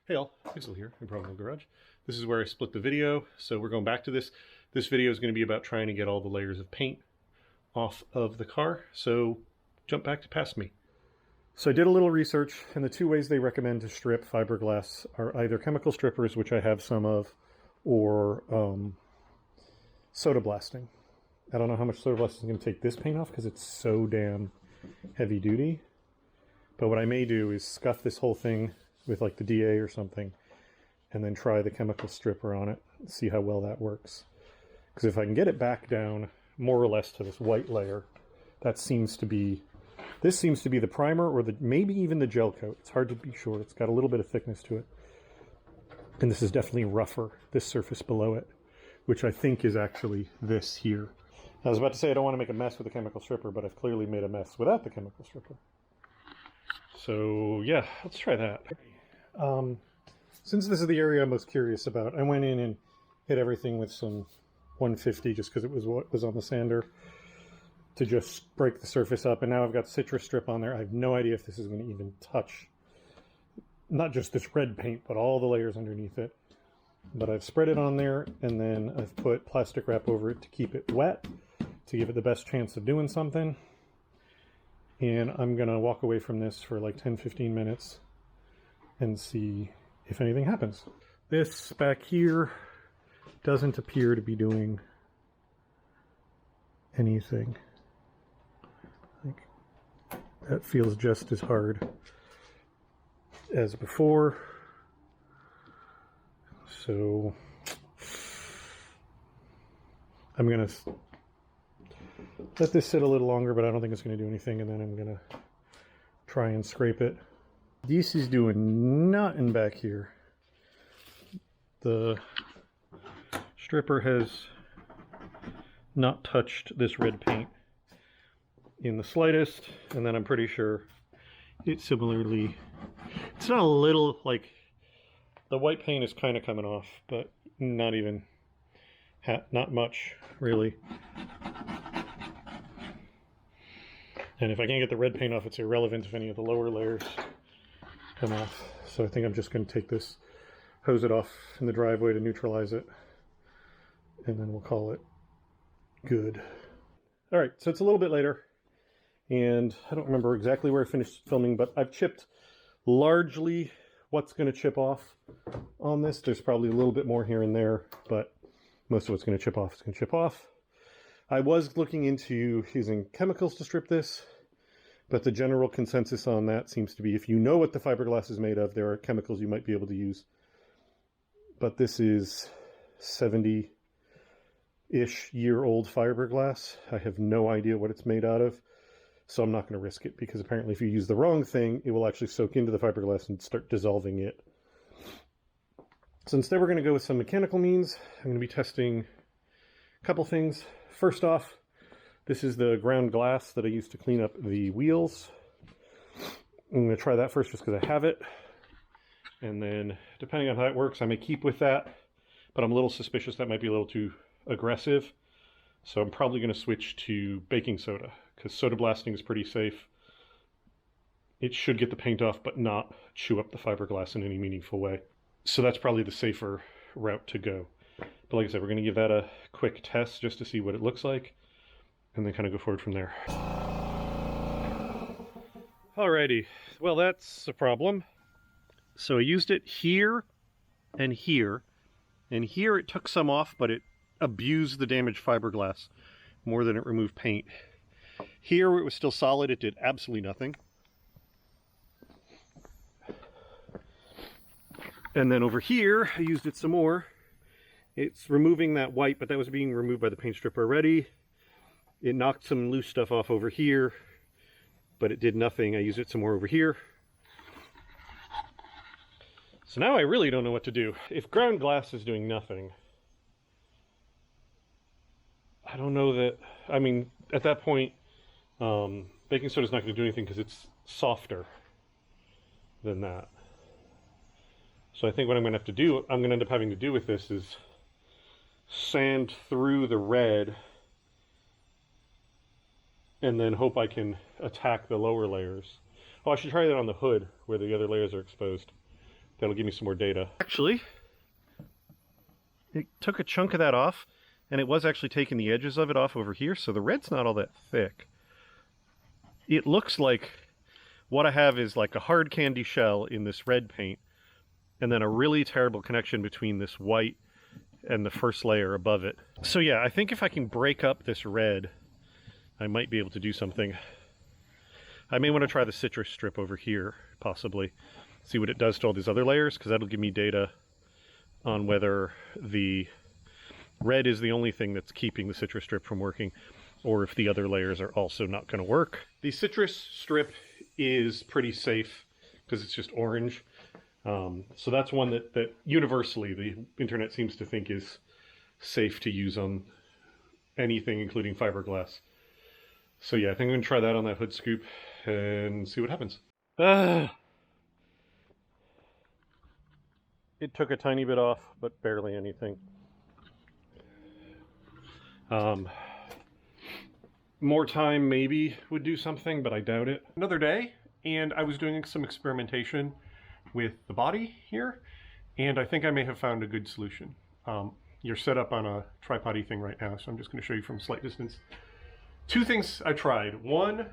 Hey all, Hazel here, Improbable Garage. This is where I split the video, so we're going back to this. This video is going to be about trying to get all the layers of paint off of the car, so jump back to past me. So I did a little research, and the two ways they recommend to strip fiberglass are either chemical strippers, which I have some of, or soda blasting. I don't know how much soda blasting is going to take this paint off because it's so damn heavy duty. But what I may do is scuff this whole thing with like the DA or something, and then try the chemical stripper on it, and see how well that works. Because if I can get it back down more or less to this white layer, that seems to be, this seems to be the primer or the maybe even the gel coat. It's hard to be sure. It's got a little bit of thickness to it. And this is definitely rougher, this surface below it, which I think is actually this here. I was about to say I don't want to make a mess with the chemical stripper, but I've clearly made a mess without the chemical stripper. So yeah, let's try that. Since this is the area I'm most curious about, I went in and hit everything with some 150 just because it was what was on the sander to just break the surface up. And now I've got citrus strip on there. I have no idea if this is going to even touch not just this red paint, but all the layers underneath it. But I've spread it on there, and then I've put plastic wrap over it to keep it wet, to give it the best chance of doing something. And I'm going to walk away from this for like 10-15 minutes and see if anything happens. This back here doesn't appear to be doing anything. Like, that feels just as hard as before. So I'm going to let this sit a little longer, but I don't think it's going to do anything, and then I'm going to try and scrape it. This is doing nothing back here. The stripper has not touched this red paint in the slightest, and then I'm pretty sure it similarly, it's not a little, like, the white paint is kind of coming off, but not even, not much, really. And if I can't get the red paint off, it's irrelevant if any of the lower layers come off. So I think I'm just going to take this, hose it off in the driveway to neutralize it, and then we'll call it good. All right, so it's a little bit later, and I don't remember exactly where I finished filming, but I've chipped largely what's going to chip off on this. There's probably a little bit more here and there, but most of what's going to chip off is going to chip off. I was looking into using chemicals to strip this, but the general consensus on that seems to be if you know what the fiberglass is made of, there are chemicals you might be able to use. But this is 70-ish year old fiberglass. I have no idea what it's made out of, so I'm not going to risk it, because apparently if you use the wrong thing, it will actually soak into the fiberglass and start dissolving it. So instead we're going to go with some mechanical means. I'm going to be testing a couple things. First off, this is the ground glass that I used to clean up the wheels. I'm going to try that first just because I have it. And then, depending on how it works, I may keep with that. But I'm a little suspicious that might be a little too aggressive. So I'm probably going to switch to baking soda, because soda blasting is pretty safe. It should get the paint off, but not chew up the fiberglass in any meaningful way. So that's probably the safer route to go. But like I said, we're going to give that a quick test just to see what it looks like, and then kind of go forward from there. Alrighty, well, that's a problem. So I used it here and here, and here it took some off, but it abused the damaged fiberglass more than it removed paint. Here, where it was still solid, it did absolutely nothing. And then over here, I used it some more. It's removing that white, but that was being removed by the paint stripper already. It knocked some loose stuff off over here, but it did nothing. I used it some more over here. So now I really don't know what to do. If ground glass is doing nothing, I don't know that, I mean, at that point, baking soda is not going to do anything because it's softer than that. So I think what I'm going to have to do, I'm going to end up having to do with this is sand through the red and then hope I can attack the lower layers. Oh, I should try that on the hood where the other layers are exposed. That'll give me some more data. Actually, it took a chunk of that off, and it was actually taking the edges of it off over here, so the red's not all that thick. It looks like what I have is like a hard candy shell in this red paint, and then a really terrible connection between this white and the first layer above it. So yeah, I think if I can break up this red, I might be able to do something. I may want to try the citrus strip over here, possibly. See what it does to all these other layers, because that'll give me data on whether the red is the only thing that's keeping the citrus strip from working, or if the other layers are also not going to work. The citrus strip is pretty safe because it's just orange. So that's one that universally the internet seems to think is safe to use on anything, including fiberglass. So yeah, I think I'm going to try that on that hood scoop and see what happens. It took a tiny bit off, but barely anything. More time maybe would do something, but I doubt it. Another day, and I was doing some experimentation with the body here, and I think I may have found a good solution. You're set up on a tripod-y thing right now, so I'm just going to show you from a slight distance. Two things I tried. One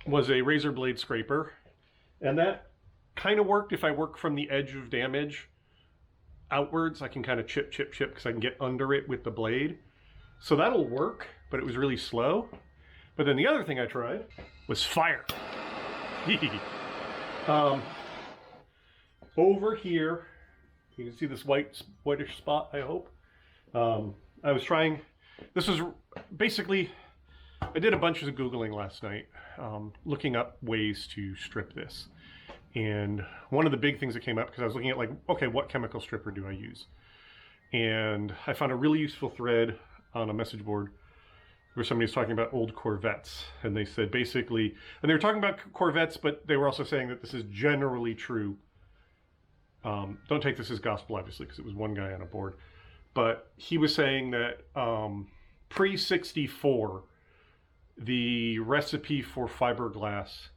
was a razor blade scraper, and that kind of worked. If I work from the edge of damage outwards, I can kind of chip because I can get under it with the blade. So that'll work, but it was really slow. But then the other thing I tried was fire. Over here, you can see this whitish spot, I hope. I was trying, this was basically, I did a bunch of Googling last night, looking up ways to strip this. And one of the big things that came up, because I was looking at like, okay, what chemical stripper do I use? And I found a really useful thread on a message board where somebody was talking about old Corvettes. And they said basically, and they were talking about Corvettes, but they were also saying that this is generally true. Don't take this as gospel, obviously, because it was one guy on a board. But he was saying that pre-64, the recipe for fiberglass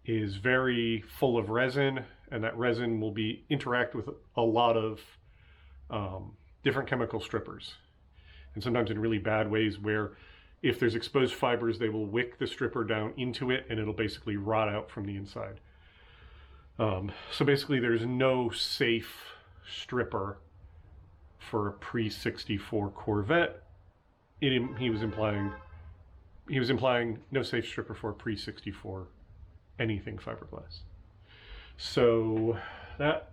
is very full of resin, and that resin will interact with a lot of different chemical strippers. And sometimes in really bad ways where if there's exposed fibers, they will wick the stripper down into it and it'll basically rot out from the inside. So basically there's no safe stripper for a pre-64 Corvette. He was implying no safe stripper for a pre-64 anything fiberglass. So that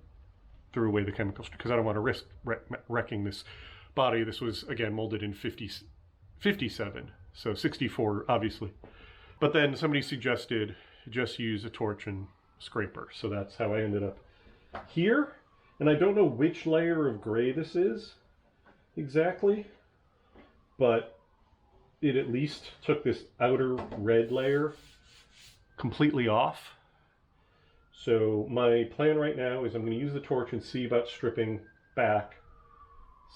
threw away the chemicals because I don't want to risk wrecking this body. This was again molded in 57, so 64 obviously. But then somebody suggested just use a torch and scraper, so that's how I ended up here. And I don't know which layer of gray this is exactly, but it at least took this outer red layer completely off. So my plan right now is I'm going to use the torch and see about stripping back,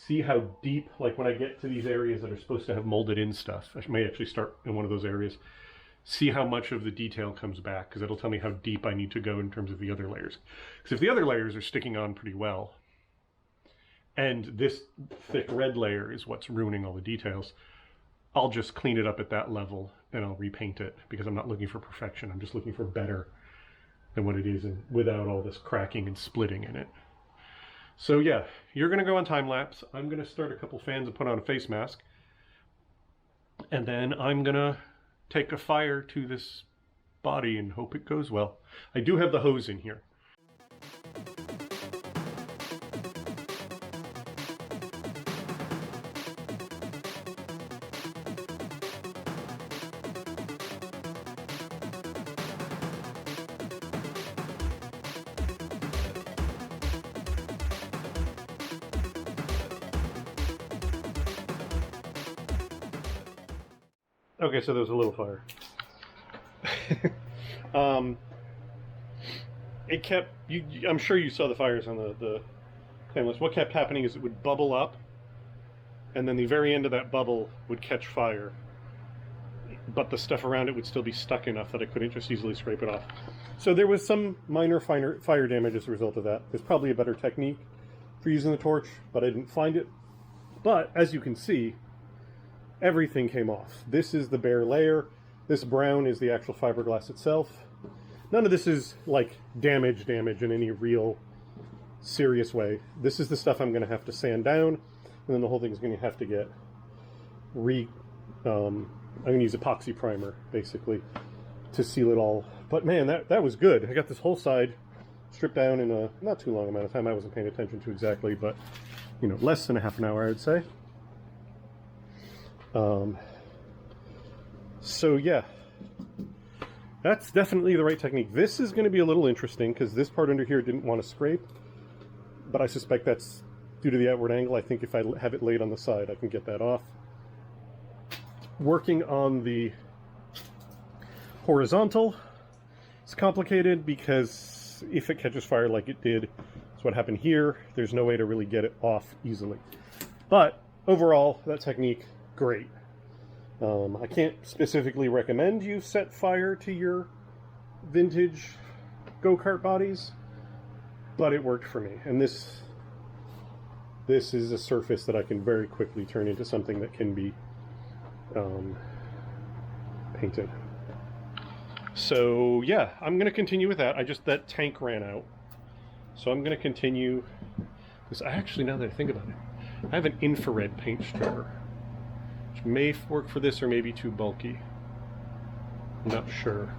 see how deep, like when I get to these areas that are supposed to have molded in stuff, I may actually start in one of those areas, see how much of the detail comes back, because it'll tell me how deep I need to go in terms of the other layers. Because if the other layers are sticking on pretty well, and this thick red layer is what's ruining all the details, I'll just clean it up at that level and I'll repaint it, because I'm not looking for perfection. I'm just looking for better than what it is, and without all this cracking and splitting in it. So yeah, you're going to go on time lapse. I'm going to start a couple fans and put on a face mask. And then I'm going to take a fire to this body and hope it goes well. I do have the hose in here. Okay, so there was a little fire. It kept, I'm sure you saw the fires on the flame list. What kept happening is it would bubble up, and then the very end of that bubble would catch fire. but the stuff around it would still be stuck enough that I couldn't just easily scrape it off. So there was some minor fire damage as a result of that. There's probably a better technique for using the torch, but I didn't find it. But as you can see, everything came off. This is the bare layer. This brown is the actual fiberglass itself. None of this is like damage in any real serious way. This is the stuff I'm going to have to sand down, and then the whole thing is going to have to get I'm going to use epoxy primer basically to seal it all. But man, that was good. I got this whole side stripped down in a not too long amount of time. I wasn't paying attention to exactly, but you know, less than a half an hour, I would say. So yeah, that's definitely the right technique. This is going to be a little interesting because this part under here didn't want to scrape, but I suspect that's due to the outward angle. I think if I have it laid on the side, I can get that off. Working on the horizontal, it's complicated because if it catches fire like it did, that's what happened here, there's no way to really get it off easily. But overall, that technique, great. I can't specifically recommend you set fire to your vintage go-kart bodies, but it worked for me. And this is a surface that I can very quickly turn into something that can be painted. So yeah, I'm going to continue with that. That tank ran out, so I'm going to continue this. Actually, now that I think about it, I have an infrared paint stripper, which may work for this or may be too bulky. I'm not sure.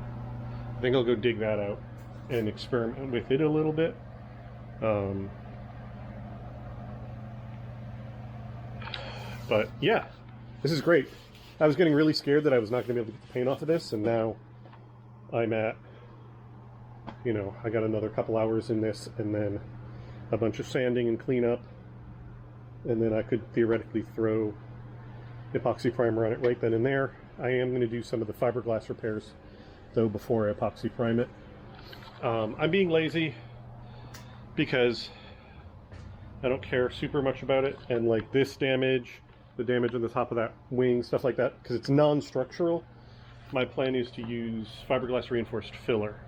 I think I'll go dig that out and experiment with it a little bit. But yeah, this is great. I was getting really scared that I was not going to be able to get the paint off of this, and now I'm at, you know, I got another couple hours in this, and then a bunch of sanding and cleanup, and then I could theoretically throw epoxy primer on it right then and there. I am going to do some of the fiberglass repairs, though, before I epoxy prime it. I'm being lazy because I don't care super much about it, and like this damage, the damage on the top of that wing, stuff like that, because it's non-structural, my plan is to use fiberglass reinforced filler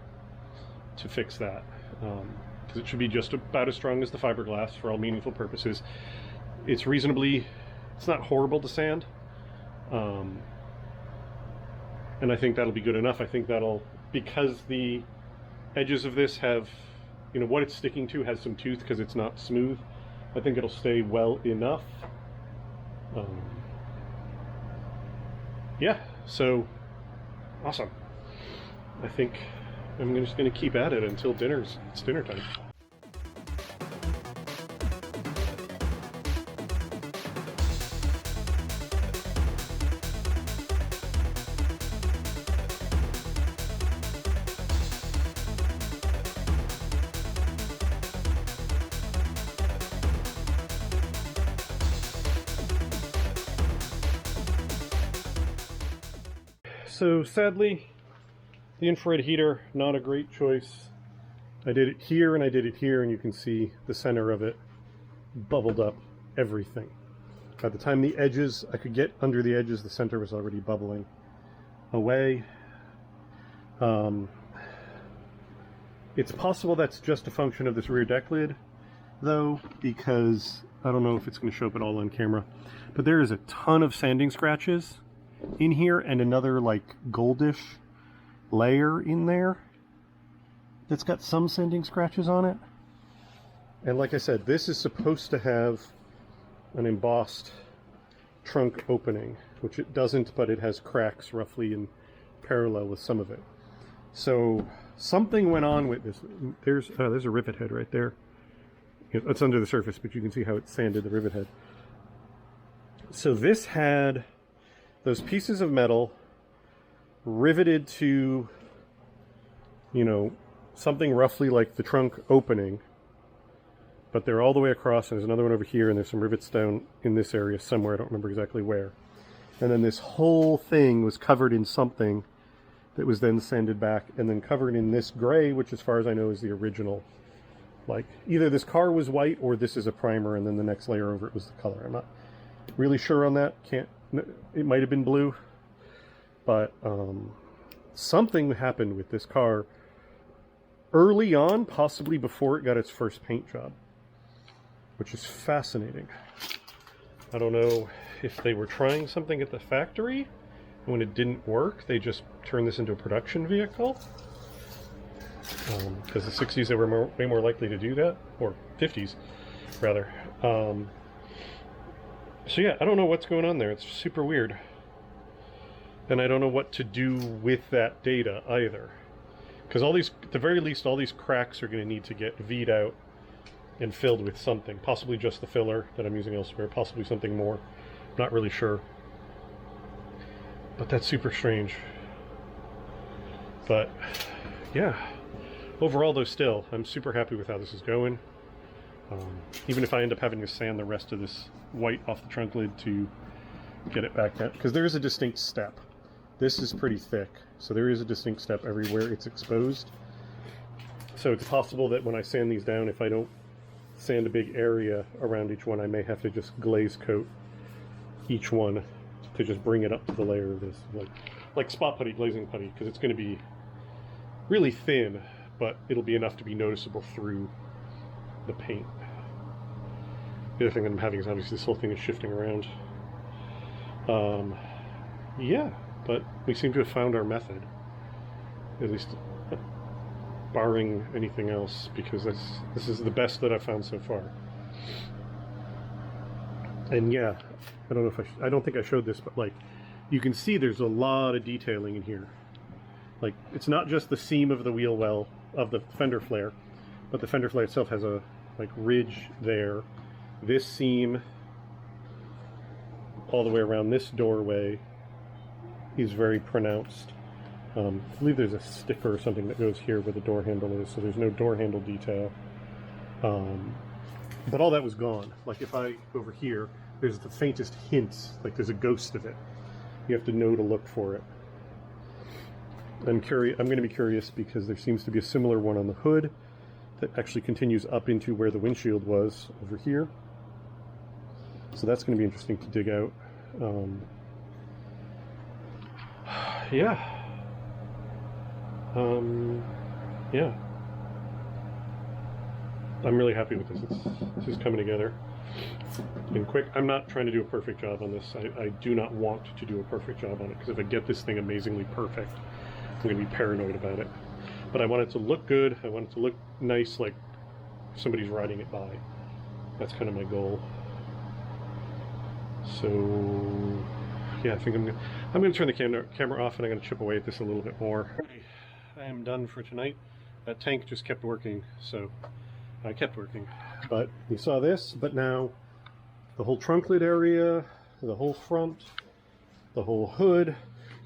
to fix that, because it should be just about as strong as the fiberglass for all meaningful purposes. It's not horrible to sand, and I think that'll be good enough. I think that'll, because the edges of this have, you know, what it's sticking to has some tooth because it's not smooth, I think it'll stay well enough. Yeah, so awesome. I think I'm just going to keep at it until it's dinner time. So sadly, the infrared heater, not a great choice. I did it here and I did it here, and you can see the center of it bubbled up everything. By the time the edges, I could get under the edges, the center was already bubbling away. It's possible that's just a function of this rear deck lid, though, because I don't know if it's going to show up at all on camera, but there is a ton of sanding scratches in here and another like goldish layer in there that's got some sanding scratches on it. And like I said, this is supposed to have an embossed trunk opening, which it doesn't, but it has cracks roughly in parallel with some of it. So something went on with this. There's a rivet head right there. It's under the surface, but you can see how it sanded the rivet head. So this had those pieces of metal riveted to, you know, something roughly like the trunk opening, but they're all the way across, and there's another one over here, and there's some rivets down in this area somewhere, I don't remember exactly where. And then this whole thing was covered in something that was then sanded back and then covered in this gray, which as far as I know is the original. Like, either this car was white or this is a primer and then the next layer over it was the color. I'm not really sure on that. It might have been blue, But something happened with this car early on, possibly before it got its first paint job, which is fascinating. I don't know if they were trying something at the factory, and when it didn't work, they just turned this into a production vehicle. Because the 60s, they were way more likely to do that, or 50s, rather. So yeah, I don't know what's going on there. It's super weird. And I don't know what to do with that data either. Because all these, at the very least, all these cracks are going to need to get V'd out and filled with something. Possibly just the filler that I'm using elsewhere. Possibly something more. Not really sure. But that's super strange. But, yeah. Overall, though, still, I'm super happy with how this is going. Even if I end up having to sand the rest of this white off the trunk lid to get it back down. Because there is a distinct step. This is pretty thick, so there is a distinct step everywhere it's exposed. So it's possible that when I sand these down, if I don't sand a big area around each one, I may have to just glaze coat each one to just bring it up to the layer of this. Like spot putty, glazing putty, because it's going to be really thin, but it'll be enough to be noticeable through the paint. The other thing that I'm having is obviously this whole thing is shifting around. Yeah. But we seem to have found our method, at least barring anything else, because this is the best that I've found so far. And yeah, I don't know if I don't think I showed this, but like, you can see there's a lot of detailing in here. Like, it's not just the seam of the wheel well, of the fender flare, but the fender flare itself has a like ridge there. This seam all the way around this doorway is very pronounced. I believe there's a sticker or something that goes here where the door handle is, so there's no door handle detail. But all that was gone. Like if I, over here, there's the faintest hints, like there's a ghost of it. You have to know to look for it. I'm going to be curious because there seems to be a similar one on the hood that actually continues up into where the windshield was over here. So that's going to be interesting to dig out. Yeah. Yeah. I'm really happy with this. This is coming together. It's been quick. I'm not trying to do a perfect job on this. I do not want to do a perfect job on it, because if I get this thing amazingly perfect, I'm going to be paranoid about it. But I want it to look good. I want it to look nice, like somebody's riding it by. That's kind of my goal. So yeah, I think I'm going to turn the camera off, and I'm going to chip away at this a little bit more. I am done for tonight. That tank just kept working, so I kept working. But you saw this, but now the whole trunk lid area, the whole front, the whole hood,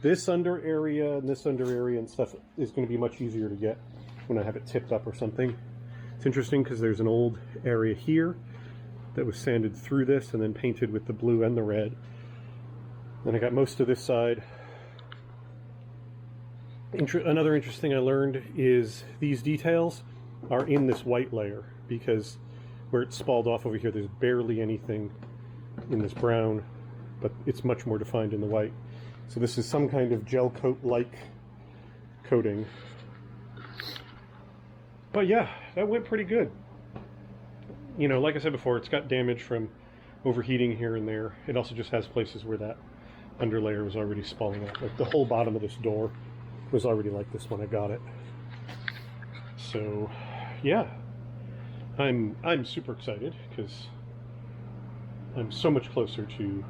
this under area and this under area and stuff is going to be much easier to get when I have it tipped up or something. It's interesting because there's an old area here that was sanded through this and then painted with the blue and the red. And I got most of this side. Another interesting thing I learned is these details are in this white layer, because where it's spalled off over here, there's barely anything in this brown, but it's much more defined in the white. So this is some kind of gel coat-like coating. But yeah, that went pretty good. You know, like I said before, it's got damage from overheating here and there. It also just has places where that underlayer was already spalling out. Like the whole bottom of this door was already like this when I got it. So yeah, I'm super excited because I'm so much closer to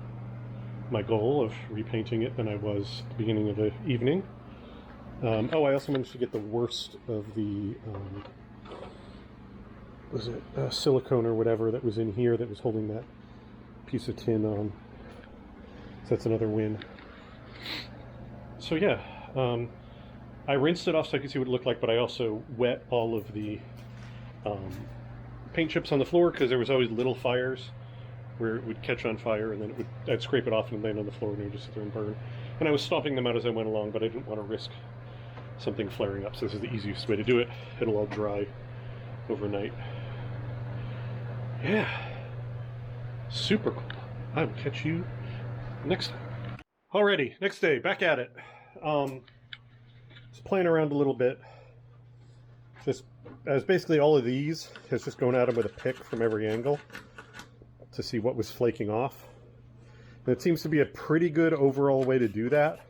my goal of repainting it than I was at the beginning of the evening. Oh, I also managed to get the worst of the was it silicone or whatever that was in here that was holding that piece of tin on. So that's another win. So yeah, I rinsed it off so I could see what it looked like, but I also wet all of the paint chips on the floor, because there was always little fires where it would catch on fire, and then I'd scrape it off and land on the floor, and it would just sit there and burn. And I was stomping them out as I went along, but I didn't want to risk something flaring up, so this is the easiest way to do it. It'll all dry overnight. Yeah, super cool. I will catch you next time. Alrighty, next day, back at it. Just playing around a little bit. Just as basically all of these is just going at them with a pick from every angle to see what was flaking off. And it seems to be a pretty good overall way to do that,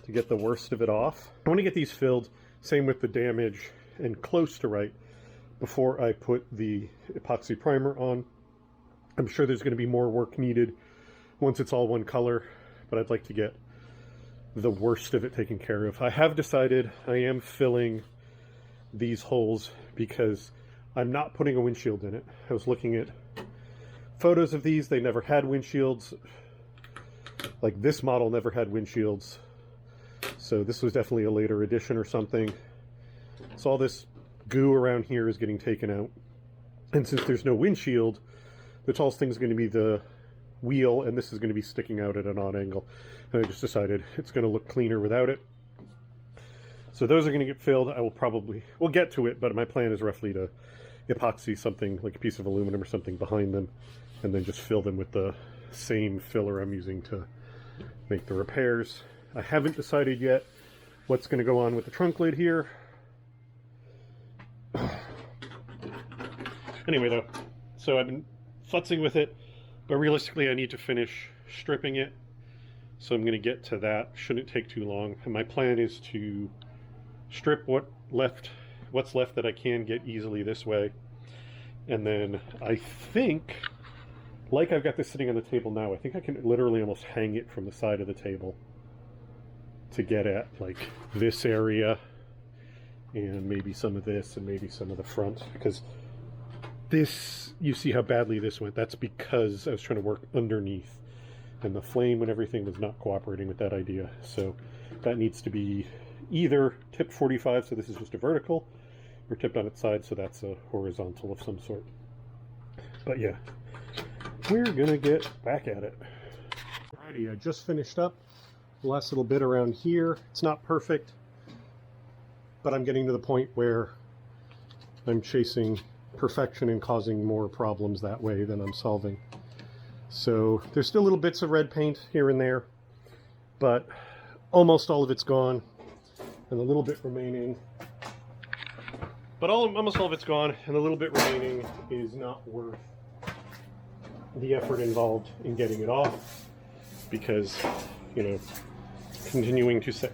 to get the worst of it off. I want to get these filled, same with the damage, and close to right before I put the epoxy primer on. I'm sure there's going to be more work needed once it's all one color, but I'd like to get the worst of it taken care of. I have decided I am filling these holes because I'm not putting a windshield in it. I was looking at photos of these. They never had windshields. Like this model never had windshields. So this was definitely a later edition or something. So all this goo around here is getting taken out. And since there's no windshield, the tallest thing is going to be the wheel, and this is going to be sticking out at an odd angle. And I just decided it's going to look cleaner without it. So those are going to get filled. We'll get to it, but my plan is roughly to epoxy something like a piece of aluminum or something behind them, and then just fill them with the same filler I'm using to make the repairs. I haven't decided yet what's going to go on with the trunk lid here. Anyway, though, so I've been futzing with it, but realistically I need to finish stripping it. So I'm going to get to that. Shouldn't take too long. And my plan is to strip what's left that I can get easily this way. And then I think, like I've got this sitting on the table now, I think I can literally almost hang it from the side of the table to get at like this area and maybe some of this and maybe some of the front, because this, you see how badly this went. That's because I was trying to work underneath and the flame and everything was not cooperating with that idea. So that needs to be either tipped 45, so this is just a vertical, or tipped on its side, so that's a horizontal of some sort. But yeah, we're gonna get back at it. Alrighty, I just finished up the last little bit around here. It's not perfect, but I'm getting to the point where I'm chasing perfection and causing more problems that way than I'm solving. So there's still little bits of red paint here and there, but almost all of it's gone, and the little bit remaining, almost all of it's gone, and the little bit remaining is not worth the effort involved in getting it off, because, you know, continuing to set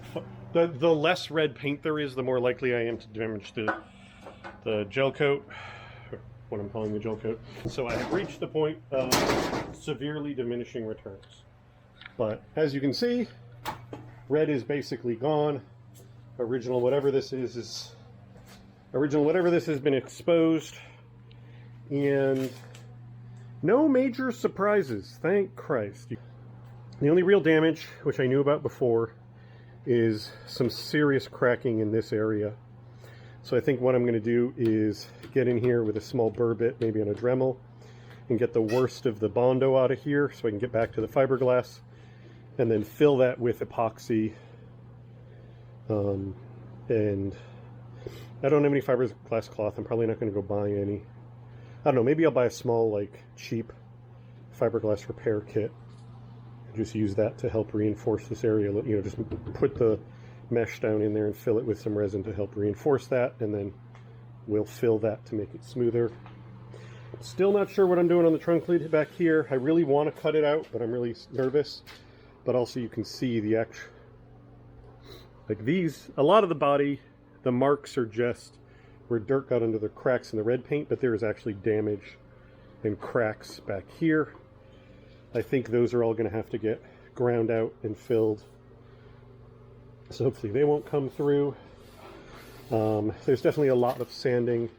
the less red paint there is, the more likely I am to damage the gel coat, or what I'm calling the gel coat. So I have reached the point of severely diminishing returns. But as you can see, red is basically gone. Original whatever this has been exposed, and no major surprises, thank Christ. The only real damage, which I knew about before, is some serious cracking in this area. So I think what I'm going to do is get in here with a small burr bit, maybe on a Dremel, and get the worst of the Bondo out of here so I can get back to the fiberglass, and then fill that with epoxy. And I don't have any fiberglass cloth. I'm probably not going to go buy any. I don't know, maybe I'll buy a small, like, cheap fiberglass repair kit. Just use that to help reinforce this area. You know, just put the mesh down in there and fill it with some resin to help reinforce that, and then we'll fill that to make it smoother. Still not sure what I'm doing on the trunk lid back here. I really want to cut it out, but I'm really nervous. But also you can see the actual, like these, a lot of the body, the marks are just where dirt got under the cracks in the red paint, but there is actually damage and cracks back here. I think those are all going to have to get ground out and filled. So hopefully they won't come through. There's definitely a lot of sanding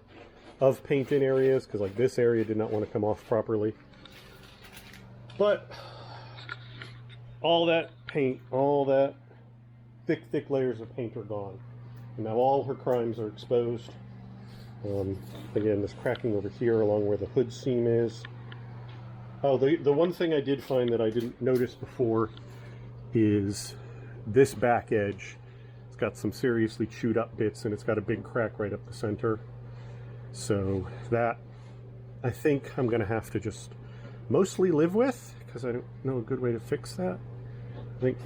of paint in areas, because like this area did not want to come off properly. But all that paint, all that thick layers of paint are gone. And now all her crimes are exposed. Again, this cracking over here along where the hood seam is. Oh, the one thing I did find that I didn't notice before is this back edge. It's got some seriously chewed up bits, and it's got a big crack right up the center. So that, I think I'm going to have to just mostly live with, because I don't know a good way to fix that. I think,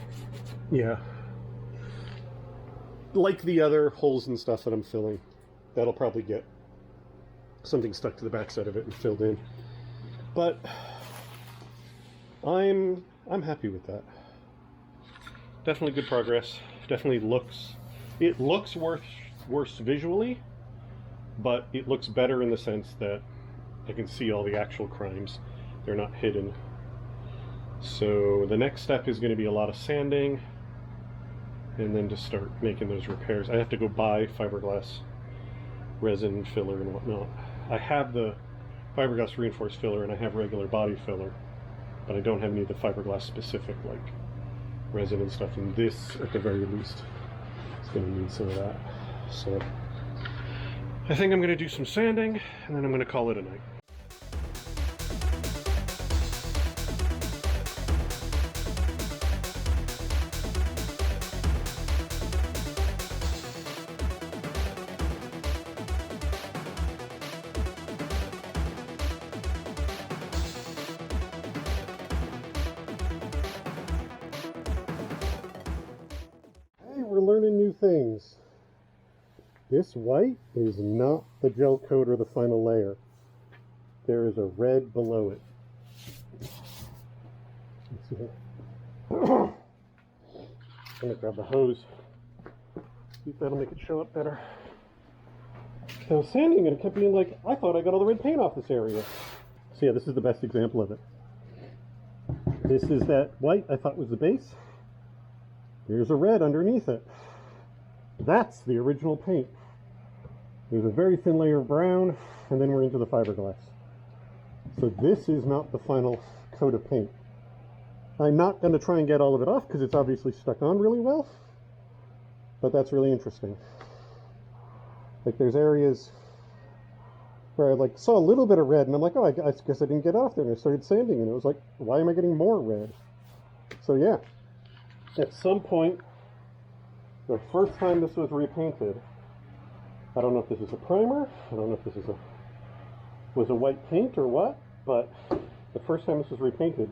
yeah. like the other holes and stuff that I'm filling, that'll probably get something stuck to the backside of it and filled in. But I'm happy with that. Definitely good progress. Definitely looks worse visually, but it looks better in the sense that I can see all the actual crimes. They're not hidden. So the next step is going to be a lot of sanding, and then to start making those repairs. I have to go buy fiberglass resin filler and whatnot. I have the fiberglass reinforced filler and I have regular body filler, but I don't have any of the fiberglass specific like resin and stuff, and this at the very least is going to need some of that. So I think I'm going to do some sanding and then I'm going to call it a night. We're learning new things. This white is not the gel coat or the final layer. There is a red below it. Let's see here. I'm gonna grab the hose. See if that'll make it show up better. I was sanding and it kept being like, I thought I got all the red paint off this area. So yeah, this is the best example of it. This is that white I thought was the base. There's a red underneath it. That's the original paint. There's a very thin layer of brown, and then we're into the fiberglass. So this is not the final coat of paint. I'm not going to try and get all of it off because it's obviously stuck on really well, but that's really interesting. Like there's areas where I like saw a little bit of red, and I'm like, oh, I guess I didn't get off there, and I started sanding, and it was like, why am I getting more red? So yeah. At some point, the first time this was repainted, I don't know if this is a primer, I don't know if this was a white paint or what, but the first time this was repainted,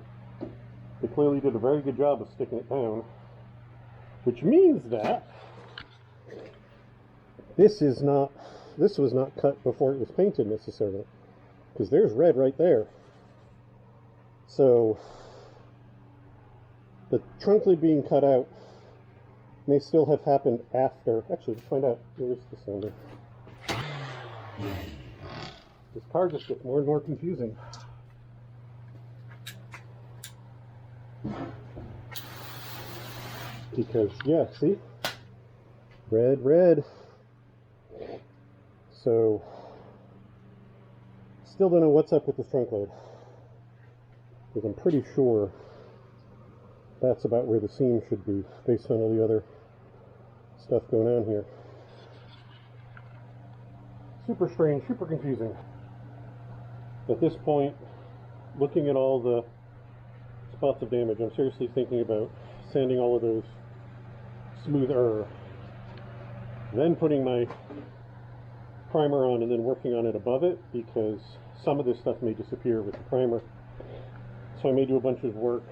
they clearly did a very good job of sticking it down, which means that this was not cut before it was painted necessarily, because there's red right there. So the trunk lid being cut out may still have happened after. Actually, let's find out. Where is the sander? This car just gets more and more confusing. Because, yeah, see? Red, red. So, still don't know what's up with this trunk lid. Because I'm pretty sure that's about where the seam should be, based on all the other stuff going on here. Super strange, super confusing. At this point, looking at all the spots of damage, I'm seriously thinking about sanding all of those smoother, then putting my primer on and then working on it above it, because some of this stuff may disappear with the primer. So I may do a bunch of work.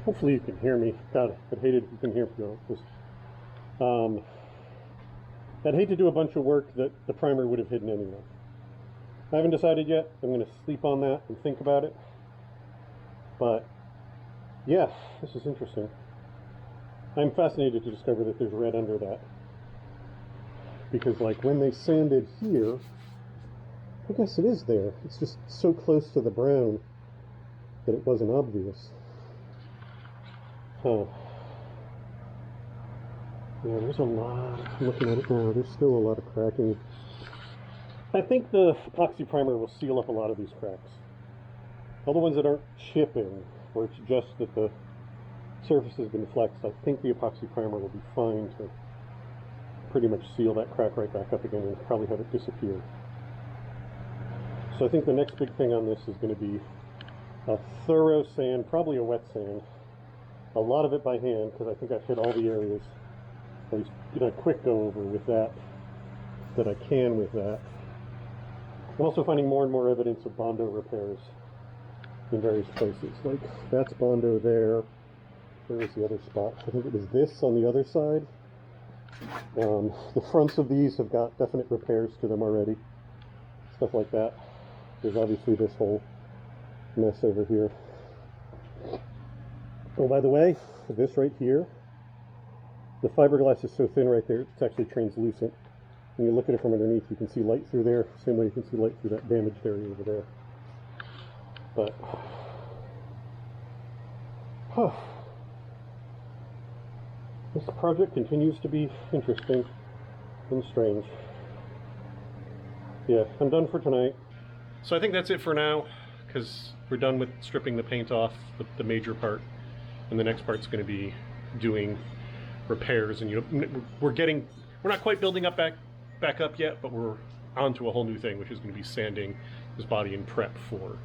Hopefully you can hear me. God, I'd hate it if you can hear me. I'd hate to do a bunch of work that the primer would have hidden anyway. I haven't decided yet. I'm going to sleep on that and think about it. But yeah, this is interesting. I'm fascinated to discover that there's red under that. Because like when they sanded here, I guess it is there. It's just so close to the brown that it wasn't obvious. Huh. Yeah, there's a lot. Looking at it now, there's still a lot of cracking. I think the epoxy primer will seal up a lot of these cracks. All the ones that aren't chipping, where it's just that the surface has been flexed, I think the epoxy primer will be fine to pretty much seal that crack right back up again and probably have it disappear. So I think the next big thing on this is going to be a thorough sand, probably a wet sand. A lot of it by hand, because I think I've hit all the areas. At least, a quick go over with that I can with that. I'm also finding more and more evidence of Bondo repairs in various places. Like, that's Bondo there. Where was the other spot? I think it was this on the other side. The fronts of these have got definite repairs to them already. Stuff like that. There's obviously this whole mess over here. Oh, by the way, this right here, the fiberglass is so thin right there, it's actually translucent. When you look at it from underneath, you can see light through there, same way you can see light through that damaged area over there. But, this project continues to be interesting and strange. Yeah, I'm done for tonight. So I think that's it for now, because we're done with stripping the paint off, the major part, and the next part's going to be doing repairs. And we're not quite building up back up yet, but we're onto a whole new thing, which is going to be sanding this body in prep for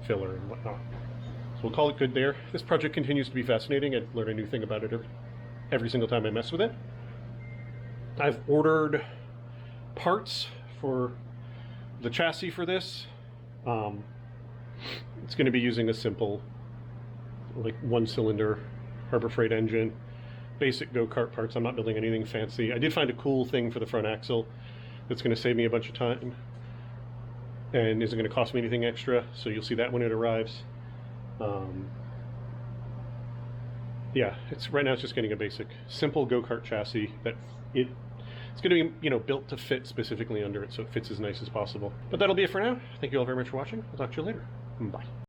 filler and whatnot. So we'll call it good there. This project continues to be fascinating. I learn a new thing about it every single time I mess with it. I've ordered parts for the chassis for this. It's going to be using a simple, like, one-cylinder Harbor Freight engine, basic go-kart parts. I'm not building anything fancy. I did find a cool thing for the front axle that's going to save me a bunch of time and isn't going to cost me anything extra, so you'll see that when it arrives. Yeah, right now it's just getting a basic, simple go-kart chassis that it's going to be, built to fit specifically under it, so it fits as nice as possible. But that'll be it for now. Thank you all very much for watching. I'll talk to you later. Bye.